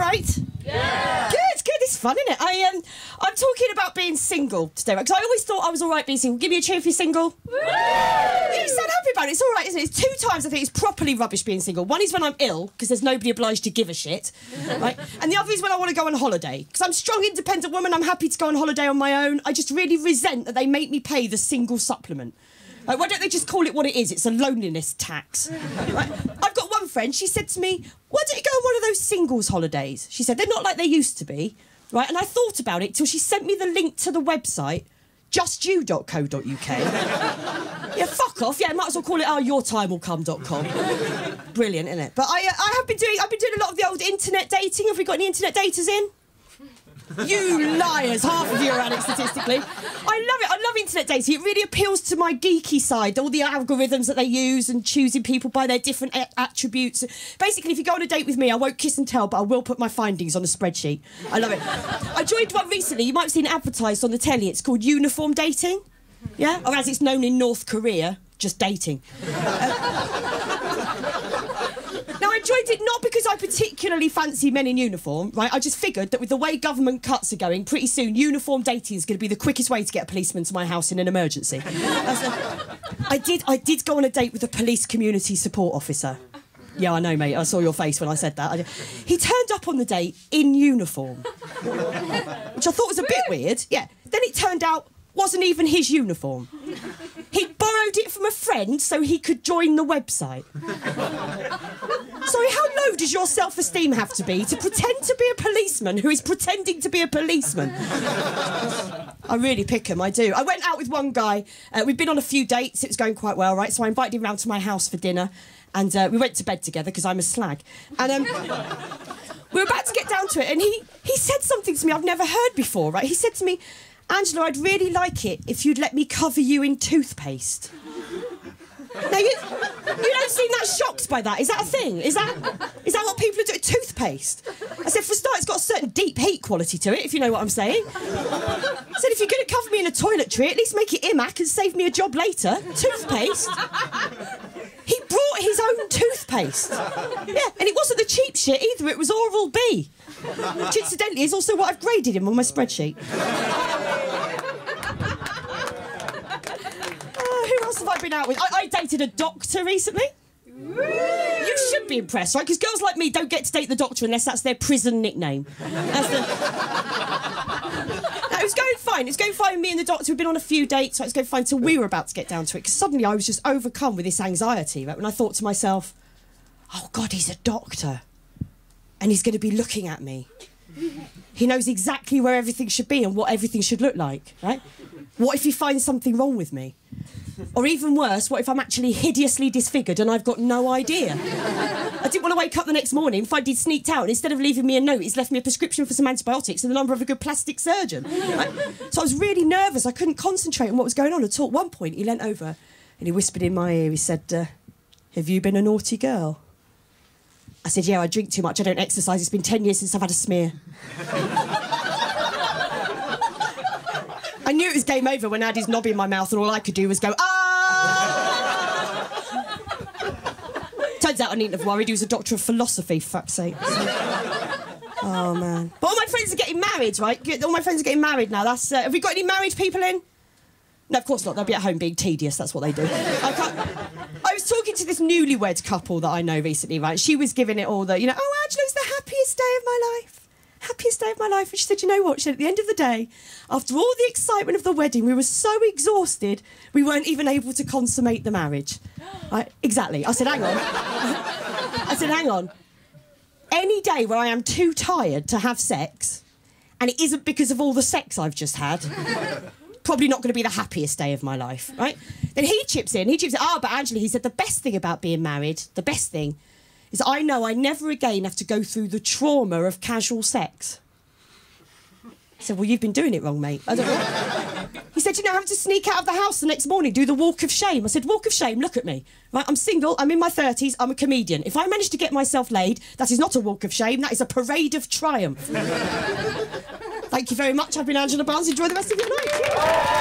right? Yeah. Good, good. It's fun, isn't it? I'm talking about being single today, right? Because I always thought I was all right being single. Give me a cheer if you're single. Woo! You sound happy about it. It's all right, isn't it? It's 2 times I think it's properly rubbish being single. One is when I'm ill, because there's nobody obliged to give a shit, right? And the other is when I want to go on holiday. Because I'm a strong, independent woman. I'm happy to go on holiday on my own. I just really resent that they make me pay the single supplement. Like, why don't they just call it what it is? It's a loneliness tax. Right? I've got one friend, she said to me, why don't you go on one of those singles holidays? She said, they're not like they used to be. Right? And I thought about it till she sent me the link to the website, justyou.co.uk. Yeah, fuck off. Yeah, might as well call it yourtimewillcome.com. Brilliant, isn't it? But I've been doing a lot of the old internet dating. Have we got any internet daters in? You liars, half of you are Alex, statistically. I love it, I love internet dating. It really appeals to my geeky side, all the algorithms that they use and choosing people by their different attributes. Basically, if you go on a date with me, I won't kiss and tell, but I will put my findings on a spreadsheet. I love it. I joined one recently, you might have seen it advertised on the telly, it's called Uniform Dating. Yeah? Or as it's known in North Korea, just dating. Now, I joined it not because I particularly fancy men in uniform, right? I just figured that with the way government cuts are going, pretty soon uniform dating is going to be the quickest way to get a policeman to my house in an emergency. I did go on a date with a police community support officer. Yeah, I know, mate. I saw your face when I said that. He turned up on the date in uniform, which I thought was a bit weird. Yeah. Then it turned out wasn't even his uniform. He'd borrowed it from a friend so he could join the website. Sorry, how low does your self-esteem have to be to pretend to be a policeman who is pretending to be a policeman? I really pick him, I do. I went out with one guy. We'd been on a few dates. It was going quite well, right? So I invited him round to my house for dinner. And we went to bed together because I'm a slag. And we were about to get down to it. And he said something to me I've never heard before, right? He said to me, Angela, I'd really like it if you'd let me cover you in toothpaste. Now, you don't seem that shocked by that. Is that a thing? Is that what people are doing? Toothpaste? I said, for a start, it's got a certain deep heat quality to it, if you know what I'm saying. I said, if you're going to cover me in a toiletry, at least make it Imac and save me a job later. Toothpaste? He brought his own toothpaste. Yeah, and it wasn't the cheap shit either, it was Oral-B. Which, incidentally, is also what I've graded him on my spreadsheet. Who else have I been out with? I dated a doctor recently. You should be impressed, right? Because girls like me don't get to date the doctor unless that's their prison nickname. It was going fine. It was going fine with me and the doctor. We'd been on a few dates, so it was going fine until we were about to get down to it. Because suddenly I was just overcome with this anxiety, right? When I thought to myself, oh, God, he's a doctor. And he's going to be looking at me. He knows exactly where everything should be and what everything should look like, right? What if he finds something wrong with me? Or even worse, what if I'm actually hideously disfigured and I've got no idea? I didn't want to wake up the next morning and find he'd sneaked out, and instead of leaving me a note, he's left me a prescription for some antibiotics and the number of a good plastic surgeon. Right? So I was really nervous. I couldn't concentrate on what was going on at all. At one point, he leant over and he whispered in my ear, he said, have you been a naughty girl? I said, yeah, I drink too much, I don't exercise. It's been 10 years since I've had a smear. I knew it was game over when I had his knob in my mouth and all I could do was go, ah! Turns out I needn't have worried, he was a doctor of philosophy, for fuck's sake. Oh, man. But all my friends are getting married, right? All my friends are getting married now. That's, have we got any married people in? No, of course not. They'll be at home being tedious. That's what they do. I was talking to this newlywed couple that I know recently, right? She was giving it all the, you know, oh, Angela, it's the happiest day of my life. Happiest day of my life. And she said, you know what? She said, at the end of the day, after all the excitement of the wedding, we were so exhausted, we weren't even able to consummate the marriage. Right? Exactly. I said, hang on. I said, hang on. Any day where I am too tired to have sex, and it isn't because of all the sex I've just had, probably not going to be the happiest day of my life, right? Then he chips in, but Angela, he said, the best thing about being married, the best thing, is I know I never again have to go through the trauma of casual sex. I said, well, you've been doing it wrong, mate. I don't know. He said, you know, having to sneak out of the house the next morning, do the walk of shame. I said, walk of shame, look at me. Right, I'm single, I'm in my 30s, I'm a comedian. If I manage to get myself laid, that is not a walk of shame, that is a parade of triumph. Thank you very much. I've been Angela Barnes. Enjoy the rest of your night.